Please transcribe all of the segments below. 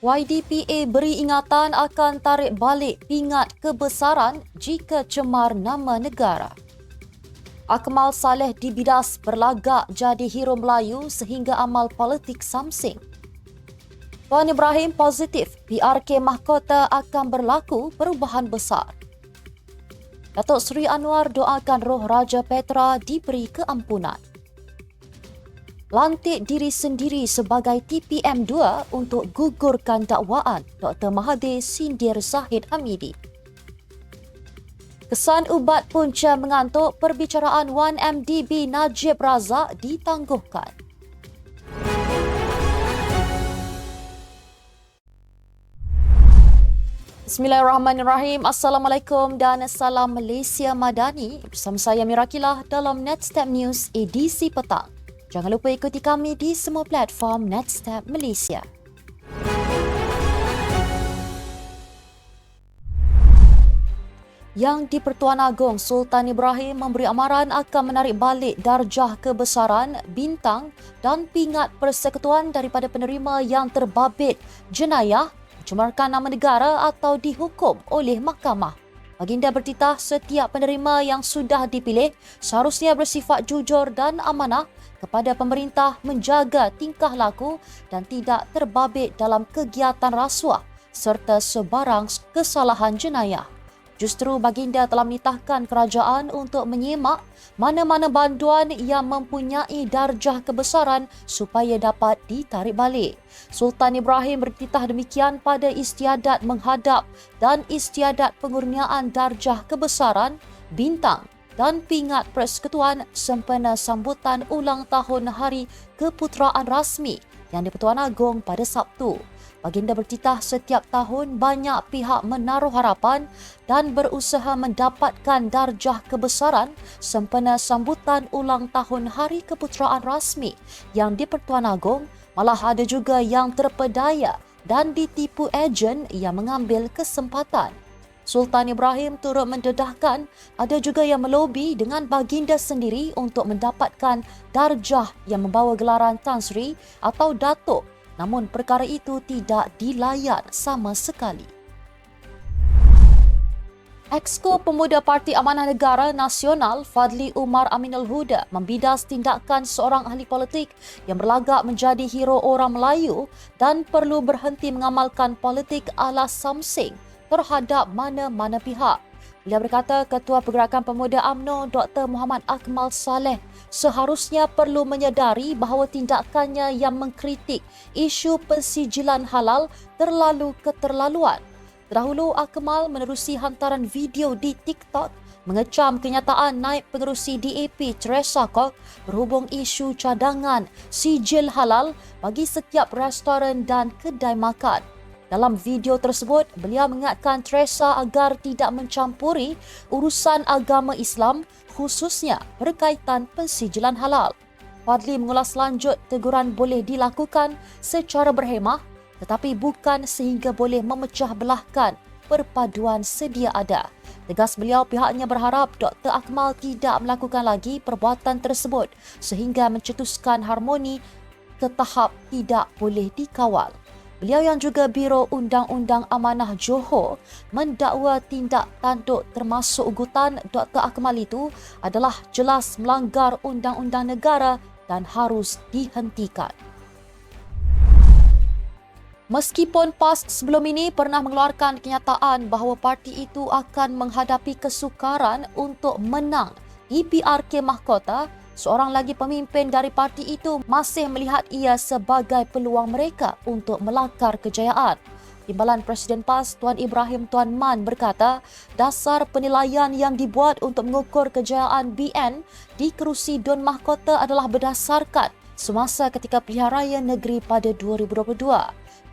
YDPA beri ingatan akan tarik balik pingat kebesaran jika cemar nama negara. Akmal Saleh dibidas berlagak jadi hero Melayu sehingga amal politik samsing. Tuan Ibrahim positif PRK Mahkota akan berlaku perubahan besar. Datuk Seri Anwar doakan roh Raja Petra diberi keampunan. Lantik diri sendiri sebagai TPM2 untuk gugurkan dakwaan Dr. Mahathir sindir Zahid Hamidi. Kesan ubat punca mengantuk, perbicaraan 1MDB Najib Razak ditangguhkan. Bismillahirrahmanirrahim. Assalamualaikum dan salam Malaysia Madani. Bersama saya Mirakilah dalam Netstep News edisi petang. Jangan lupa ikuti kami di semua platform Netstep Malaysia. Yang di-Pertuan Agong Sultan Ibrahim memberi amaran akan menarik balik darjah kebesaran, bintang dan pingat persekutuan daripada penerima yang terbabit jenayah, mencemarkan nama negara atau dihukum oleh mahkamah. Baginda bertitah setiap penerima yang sudah dipilih seharusnya bersifat jujur dan amanah kepada pemerintah, menjaga tingkah laku dan tidak terbabit dalam kegiatan rasuah serta sebarang kesalahan jenayah. Justru baginda telah menitahkan kerajaan untuk menyemak mana-mana banduan yang mempunyai darjah kebesaran supaya dapat ditarik balik. Sultan Ibrahim bertitah demikian pada istiadat menghadap dan istiadat pengurniaan darjah kebesaran, bintang dan pingat persekutuan sempena sambutan ulang tahun Hari Keputeraan Rasmi yang di-Pertuan Agong pada Sabtu. Baginda bertitah setiap tahun banyak pihak menaruh harapan dan berusaha mendapatkan darjah kebesaran sempena sambutan ulang tahun Hari Keputeraan Rasmi yang di-Pertuan Agong. Malah ada juga yang terpedaya dan ditipu ejen yang mengambil kesempatan. Sultan Ibrahim turut mendedahkan ada juga yang melobi dengan baginda sendiri untuk mendapatkan darjah yang membawa gelaran Tan Sri atau Datuk. Namun perkara itu tidak dilayan sama sekali. Exco Pemuda Parti Amanah Negara Nasional Fadli Umar Aminul Huda membidas tindakan seorang ahli politik yang berlagak menjadi hero orang Melayu dan perlu berhenti mengamalkan politik ala samsing terhadap mana-mana pihak. Beliau berkata Ketua Pergerakan Pemuda UMNO Dr. Muhammad Akmal Saleh seharusnya perlu menyedari bahawa tindakannya yang mengkritik isu pensijilan halal terlalu keterlaluan. Terdahulu, Akmal menerusi hantaran video di TikTok mengecam kenyataan naib pengerusi DAP Teresa Kok berhubung isu cadangan sijil halal bagi setiap restoran dan kedai makan. Dalam video tersebut, beliau mengingatkan Teresa agar tidak mencampuri urusan agama Islam khususnya berkaitan pensijilan halal. Fadli mengulas lanjut teguran boleh dilakukan secara berhemah tetapi bukan sehingga boleh memecah belahkan perpaduan sedia ada. Tegas beliau, pihaknya berharap Dr. Akmal tidak melakukan lagi perbuatan tersebut sehingga mencetuskan harmoni ke tahap tidak boleh dikawal. Beliau yang juga Biro Undang-Undang Amanah Johor mendakwa tindak tanduk termasuk ugutan Dr. Akmal itu adalah jelas melanggar undang-undang negara dan harus dihentikan. Meskipun PAS sebelum ini pernah mengeluarkan kenyataan bahawa parti itu akan menghadapi kesukaran untuk menang di PRK Mahkota, seorang lagi pemimpin dari parti itu masih melihat ia sebagai peluang mereka untuk melakar kejayaan. Timbalan Presiden PAS Tuan Ibrahim Tuan Man berkata, dasar penilaian yang dibuat untuk mengukur kejayaan BN di kerusi Dun Mahkota adalah berdasarkan semasa ketika pilihan raya negeri pada 2022.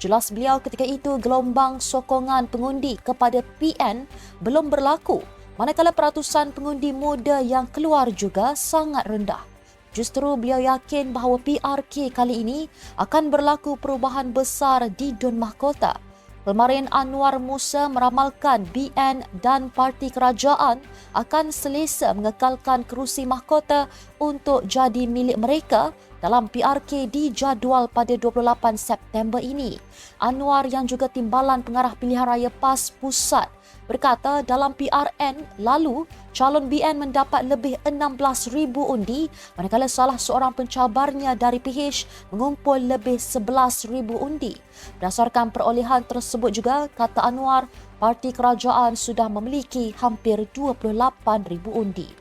Jelas beliau ketika itu gelombang sokongan pengundi kepada PN belum berlaku, manakala peratusan pengundi muda yang keluar juga sangat rendah. Justru beliau yakin bahawa PRK kali ini akan berlaku perubahan besar di Dun Mahkota. Pelmarin Anwar Musa meramalkan BN dan parti kerajaan akan selesa mengekalkan kerusi mahkota untuk jadi milik mereka dalam PRK dijadual pada 28 September ini. Anwar yang juga timbalan pengarah pilihan raya PAS Pusat berkata dalam PRN lalu, calon BN mendapat lebih 16,000 undi manakala salah seorang pencabarnya dari PH mengumpul lebih 11,000 undi. Berdasarkan perolehan tersebut juga, kata Anwar, parti kerajaan sudah memiliki hampir 28,000 undi.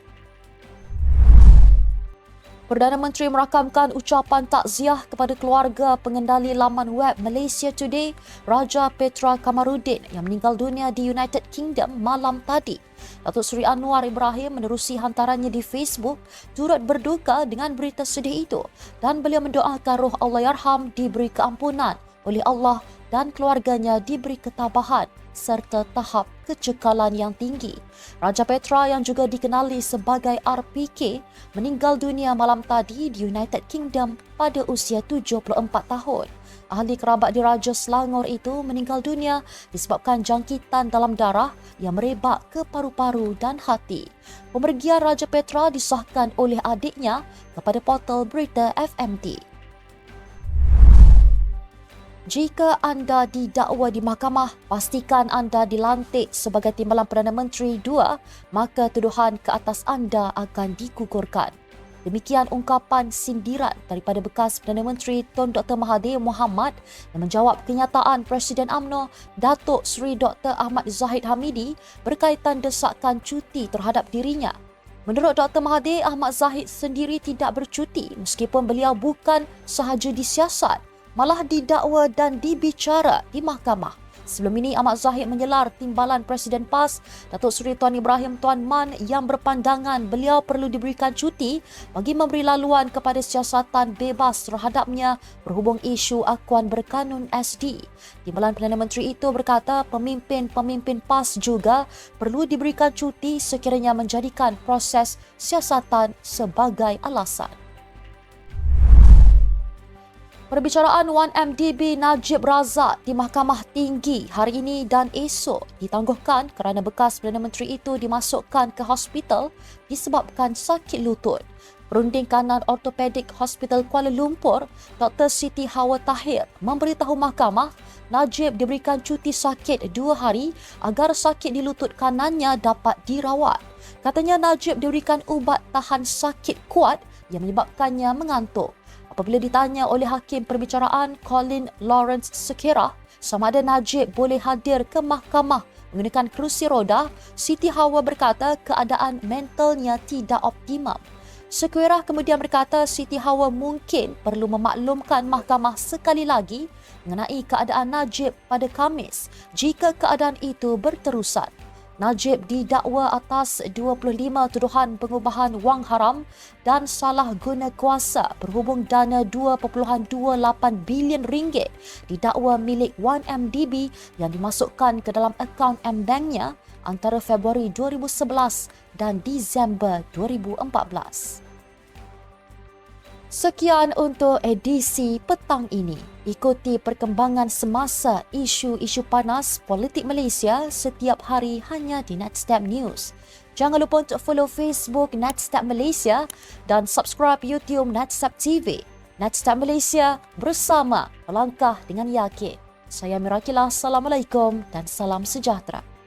Perdana Menteri merakamkan ucapan takziah kepada keluarga pengendali laman web Malaysia Today, Raja Petra Kamarudin yang meninggal dunia di United Kingdom malam tadi. Datuk Seri Anwar Ibrahim menerusi hantarannya di Facebook turut berduka dengan berita sedih itu dan beliau mendoakan roh Allahyarham diberi keampunan oleh Allah dan keluarganya diberi ketabahan serta tahap kecekalan yang tinggi. Raja Petra yang juga dikenali sebagai RPK meninggal dunia malam tadi di United Kingdom pada usia 74 tahun. Ahli kerabat diraja Selangor itu meninggal dunia disebabkan jangkitan dalam darah yang merebak ke paru-paru dan hati. Pemergian Raja Petra disahkan oleh adiknya kepada portal berita FMT. Jika anda didakwa di mahkamah, pastikan anda dilantik sebagai timbalan Perdana Menteri 2, maka tuduhan ke atas anda akan digugurkan. Demikian ungkapan sindiran daripada bekas Perdana Menteri Tun Dr. Mahathir Mohamad yang menjawab kenyataan Presiden UMNO Datuk Seri Dr. Ahmad Zahid Hamidi berkaitan desakan cuti terhadap dirinya. Menurut Dr. Mahathir, Ahmad Zahid sendiri tidak bercuti meskipun beliau bukan sahaja disiasat, malah didakwa dan dibicara di mahkamah. Sebelum ini, Ahmad Zahid menyelar timbalan Presiden PAS, Datuk Seri Tuan Ibrahim Tuan Man yang berpandangan beliau perlu diberikan cuti bagi memberi laluan kepada siasatan bebas terhadapnya berhubung isu akuan berkanun SD. Timbalan Perdana Menteri itu berkata pemimpin-pemimpin PAS juga perlu diberikan cuti sekiranya menjadikan proses siasatan sebagai alasan. Perbicaraan 1MDB Najib Razak di Mahkamah Tinggi hari ini dan esok ditangguhkan kerana bekas Perdana Menteri itu dimasukkan ke hospital disebabkan sakit lutut. Perunding kanan ortopedik Hospital Kuala Lumpur, Dr. Siti Hawa Tahir memberitahu mahkamah Najib diberikan cuti sakit 2 hari agar sakit di lutut kanannya dapat dirawat. Katanya Najib diberikan ubat tahan sakit kuat yang menyebabkannya mengantuk. Apabila ditanya oleh Hakim Perbicaraan Colin Lawrence Sekira sama ada Najib boleh hadir ke mahkamah menggunakan kerusi roda, Siti Hawa berkata keadaan mentalnya tidak optimum. Sekira kemudian berkata Siti Hawa mungkin perlu memaklumkan mahkamah sekali lagi mengenai keadaan Najib pada Khamis jika keadaan itu berterusan. Najib didakwa atas 25 tuduhan pengubahan wang haram dan salah guna kuasa berhubung dana 2.28 bilion ringgit didakwa milik 1MDB yang dimasukkan ke dalam akaun M-Banknya antara Februari 2011 dan Disember 2014. Sekian untuk edisi petang ini. Ikuti perkembangan semasa isu-isu panas politik Malaysia setiap hari hanya di Netstep News. Jangan lupa untuk follow Facebook Netstep Malaysia dan subscribe YouTube Netstep TV. Netstep Malaysia bersama melangkah dengan yakin. Saya Mirakila, Assalamualaikum dan salam sejahtera.